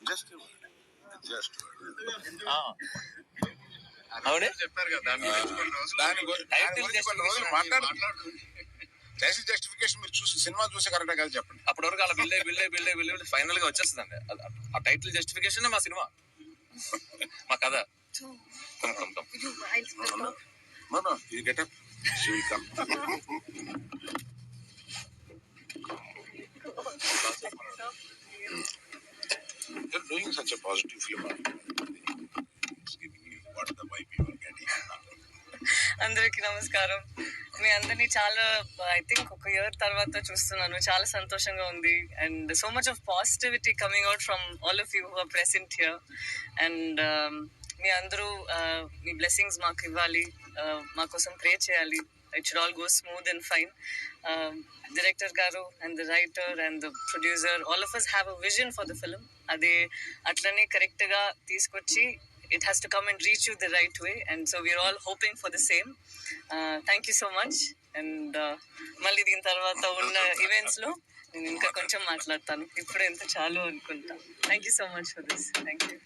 Just just అవునే చెప్పారు కదా దాని గురించి కొన్ని రోజులు మాట్లాడుతున్నారు. జస్టిఫికేషన్ మీరు చూసి సినిమా చూసి కరెక్ట్ కాదు చెప్పండి. అప్పటి వరకు అలా బిల్డ్ ఫైనల్ గా వచ్చేస్తుందండి. ఆ టైటిల్ జస్టిఫికేషన్ మా సినిమా, మా కథ. No, you get up. She will come. You're doing such a positive film. It's giving you what the vibe you are getting. అందరికి నమస్కారం. మీ అందరినీ చాలా ఐ థింక్ ఒక ఇయర్ తర్వాత చూస్తున్నాను. చాలా సంతోషంగా ఉంది. And so much of positivity coming out from all of you who are present here. And మీ అందరూ మీ బ్లెస్సింగ్స్ మాకు ఇవ్వాలి, మా కోసం ప్రే చేయాలి. It should all go smooth and fine. Director garu and the writer and the producer, all of us have a vision for the film. Ade atlane correct ga teeskochi it has to come and reach you the right way, and so we're all hoping for the same. Thank you so much. And malli din tarvata unna events lo నేను ఇంకా కొంచెం మాట్లాడతాను. ఇప్పుడు ఎంత చాలు అనుకుంటా. Thank you so much for this. Thank you.